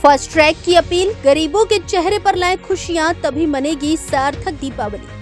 Fast track की appeal, गरीबों के चेहरे पर लाएं खुशियां, तभी मनेगी सार्थक दीपावली।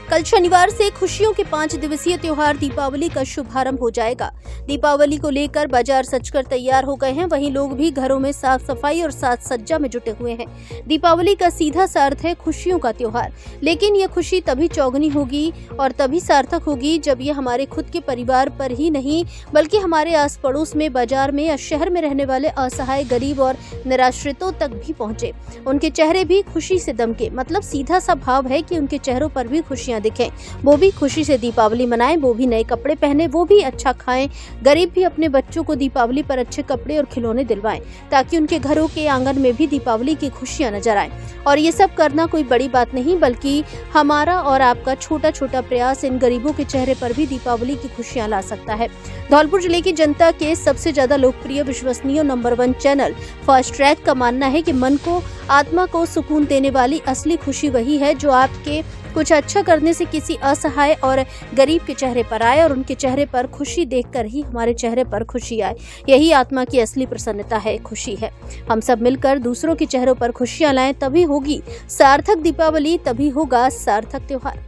कल शनिवार से खुशियों के 5 दिवसीय त्योहार दीपावली का शुभारंभ हो जाएगा। दीपावली को लेकर बाजार सजकर तैयार हो गए हैं, वहीं लोग भी घरों में साफ सफाई और साज सज्जा में जुटे हुए हैं। दीपावली का सीधा सा अर्थ है खुशियों का त्योहार, लेकिन ये खुशी तभी चौगुनी होगी और तभी सार्थक होगी जब ये हमारे खुद के परिवार पर ही नहीं बल्कि हमारे आस पड़ोस में, बाजार में या शहर में रहने वाले असहाय, गरीब और निराश्रितों तक भी पहुंचे। उनके चेहरे भी खुशी से दमके। मतलब सीधा सा भाव है कि उनके चेहरों पर भी खुशियां दिखें, वो भी खुशी से दीपावली मनाएं, वो भी नए कपड़े पहने, वो भी अच्छा खाएं। गरीब भी अपने बच्चों को दीपावली पर अच्छे कपड़े और खिलौने दिलवाएं, ताकि उनके घरों के आंगन में भी दीपावली की खुशियां नजर आएं। और ये सब करना कोई बड़ी बात नहीं, बल्कि हमारा और आपका छोटा छोटा प्रयास इन गरीबों के चेहरे पर भी दीपावली की खुशियां ला सकता है। धौलपुर जिले की जनता के सबसे ज्यादा लोकप्रिय, विश्वसनीय नंबर 1 चैनल फास्ट ट्रैक का मानना है कि मन को, आत्मा को सुकून देने वाली असली खुशी वही है जो आपके कुछ अच्छा करने से किसी असहाय और गरीब के चेहरे पर आए, और उनके चेहरे पर खुशी देखकर ही हमारे चेहरे पर खुशी आए। यही आत्मा की असली प्रसन्नता है, खुशी है। हम सब मिलकर दूसरों के चेहरों पर खुशियां लाएं, तभी होगी सार्थक दीपावली, तभी होगा सार्थक त्योहार।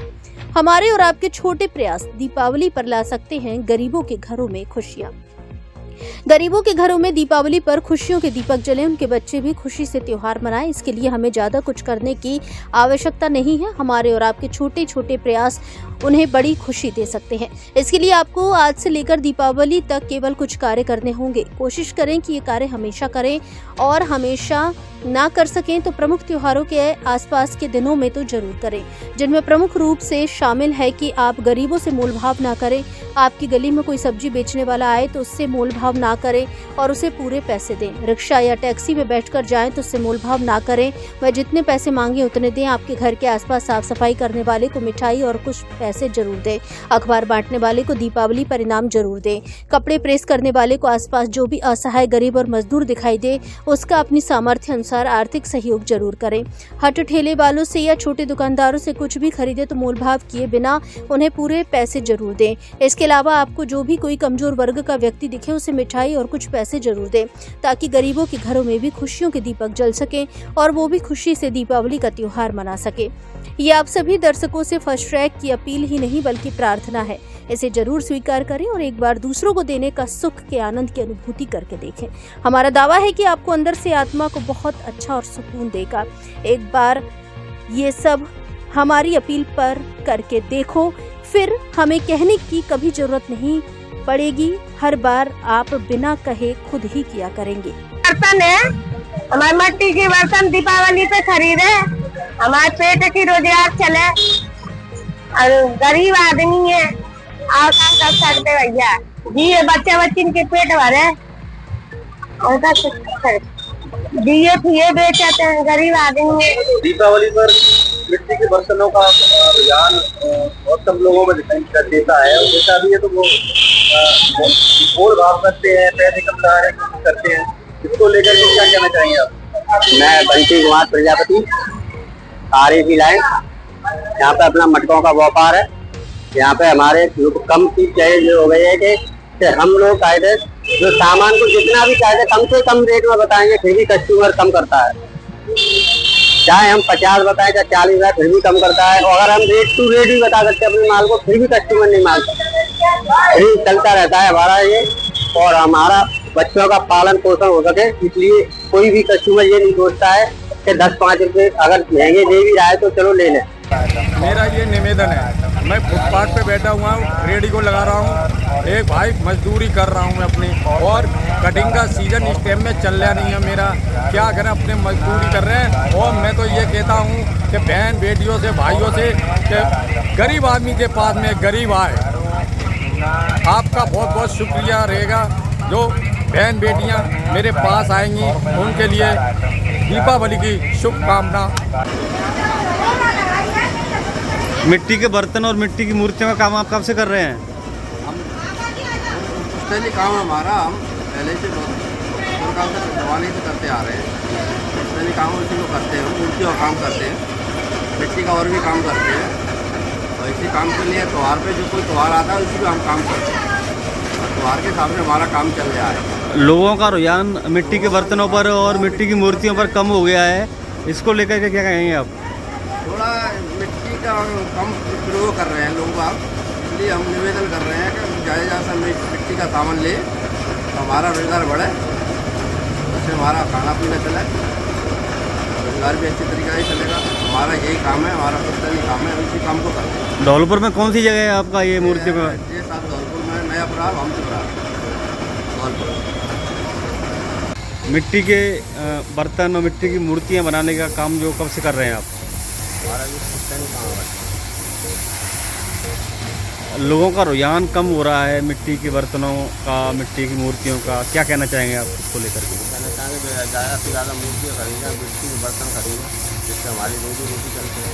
हमारे और आपके छोटे प्रयास दीपावली पर ला सकते हैं गरीबों के घरों में खुशियां। गरीबों के घरों में दीपावली पर खुशियों के दीपक जले, उनके बच्चे भी खुशी से त्योहार मनाएं। इसके लिए हमें ज्यादा कुछ करने की आवश्यकता नहीं है। हमारे और आपके छोटे छोटे प्रयास उन्हें बड़ी खुशी दे सकते हैं। इसके लिए आपको आज से लेकर दीपावली तक केवल कुछ कार्य करने होंगे। कोशिश करें कि ये कार्य हमेशा करें, और हमेशा ना कर सकें तो प्रमुख त्योहारों के आसपास के दिनों में तो जरूर करें, जिनमें प्रमुख रूप से शामिल है कि आप गरीबों से मोलभाव ना करें। आपकी गली में कोई सब्जी बेचने वाला आए तो उससे मोलभाव ना करें और उसे पूरे पैसे दें। रिक्शा या टैक्सी में बैठकर जाएं तो उससे मोलभाव ना करें, वह जितने पैसे मांगे उतने दें। आपके घर के आसपास साफ सफाई करने वाले को मिठाई और कुछ पैसे जरूर दें। अखबार बांटने वाले को दीपावली पर इनाम जरूर दें। कपड़े प्रेस करने वाले को आसपास जो भी असहाय, गरीब और मजदूर दिखाई दे, उसका अपनी सामर्थ्य अनुसार आर्थिक सहयोग जरूर करें। हट ठेले वालों से या छोटे दुकानदारों से कुछ भी खरीदे तो मोलभाव किए बिना उन्हें पूरे पैसे जरूर दें। इसके अलावा आपको जो भी कोई कमजोर वर्ग का व्यक्ति दिखे उसे मिठाई और कुछ पैसे जरूर दें, ताकि गरीबों के घरों में भी खुशियों के दीपक जल सके और वो भी खुशी से दीपावली का त्योहार मना सके। ये आप सभी दर्शकों से फास्ट ट्रैक की अपील ही नहीं बल्कि प्रार्थना है। इसे जरूर स्वीकार करें और एक बार दूसरों को देने का सुख के आनंद की अनुभूति करके देखें। हमारा दावा है कि आपको अंदर से आत्मा को बहुत अच्छा और सुकून देगा। एक बार ये सब हमारी अपील पर करके देखो, फिर हमें कहने की कभी जरूरत नहीं पड़ेगी। हर बार आप बिना कहे खुद ही किया करेंगे। बर्तन है, हमारे मिट्टी के बर्तन दीपावली पे खरीदे, हमारे पेट की रोजगार चले, और गरीब आदमी है और काम कर सकते भैया जी। ये बच्चे बच्ची के पेट भरे दिए फिए बेचते हैं, गरीब आदमी है। दीपावली पर मिट्टी के बर्तनों का रुझान और सब लोगों में दिखाई देता है, और जैसा भी है तो वो मोल भाव करते हैं, पैसे कमाने की कोशिश करते हैं। इसको लेकर के क्या कहना चाहेंगे आप? मैं बंटी कुमार प्रजापति, आरएसी लाइन। यहाँ पे अपना मटकों का व्यापार है। यहाँ पे हमारे कम की चीज हो गई है कि हम लोग कायदे जो सामान को जितना भी कायदे कम से कम रेट में बताएंगे, फिर भी कस्टमर कम करता है। चाहे हम 50 बताएं चाहे 40 बताएं, फिर भी कम करता है। और अगर हम रेट टू रेट भी बता सकते हैं अपने माल को, फिर भी कस्टमर नहीं मानता। फिर चलता रहता है हमारा ये, और हमारा बच्चों का पालन पोषण हो सके, इसलिए कोई भी कस्टमर ये नहीं सोचता है कि 10-5 रुपए अगर महंगे दे भी रहा है तो चलो ले लें। मेरा ये निवेदन है, मैं फुटपाथ पे बैठा हुआ हूँ, रेडी को लगा रहा हूँ, एक भाई मजदूरी कर रहा हूँ मैं अपनी, और कटिंग का सीजन इस टाइम में चल रहा नहीं है मेरा, क्या करें, अपने मजदूरी कर रहे हैं। और मैं तो ये कहता हूँ कि बहन बेटियों से, भाइयों से, कि गरीब आदमी के पास में गरीब आए। आपका बहुत बहुत शुक्रिया रहेगा। जो बहन बेटियाँ मेरे पास आएंगी उनके लिए दीपावली की शुभकामना। मिट्टी के बर्तन और मिट्टी की मूर्तियों का काम आप कब से कर रहे हैं? हम काम हमारा हम पहले से बहुत काम से जवानी से करते आ रहे हैं। काम उसी को करते हैं, मूर्तियों का काम करते हैं, मिट्टी का और भी काम करते हैं। और इसी काम के लिए त्यौहार पे जो कोई त्यौहार आता है उसी पे हम काम करते हैं, और त्यौहार के हिसाब से हमारा काम चल रहा है। लोगों का रुझान मिट्टी के बर्तनों पर और मिट्टी की मूर्तियों पर कम हो गया है, इसको लेकर के क्या कहेंगे आप? थोड़ा मिट्टी का कम प्रयोग कर रहे हैं लोग बाग, इसलिए हम निवेदन कर रहे हैं कि ज़्यादा सा मिट्टी का सामान ले तो हमारा रोजगार बढ़े, उससे हमारा खाना पीना चले, रोजगार भी अच्छी तरीके से चलेगा। हमारा यही काम है, हमारा पुश्तैनी काम है, इसी काम को करते हैं। धौलपुर में कौन सी जगह है आपका ये मूर्ति का? ये साथ धौलपुर में नया प्राग धौलपुर। मिट्टी के बर्तन और मिट्टी की मूर्तियाँ बनाने का काम जो कब से कर रहे हैं आप? हमारा भी पुश्तैनी काम है। लोगों का रुझान कम हो रहा है मिट्टी के बर्तनों का, मिट्टी की मूर्तियों का, क्या कहना चाहेंगे आप इसको लेकर के? कहना चाहेंगे ज़्यादा से ज़्यादा मूर्तियाँ खरीदें, मिट्टी के बर्तन खरीदें, जिससे हमारी रोजी रोटी चलती है।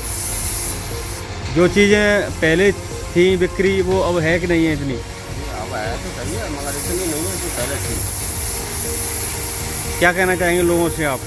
जो चीज़ें पहले थी बिक्री वो अब है कि नहीं है इतनी? अब है तो सही है, मगर इतनी नहीं है जो पहले थी। क्या कहना चाहेंगे लोगों से आप?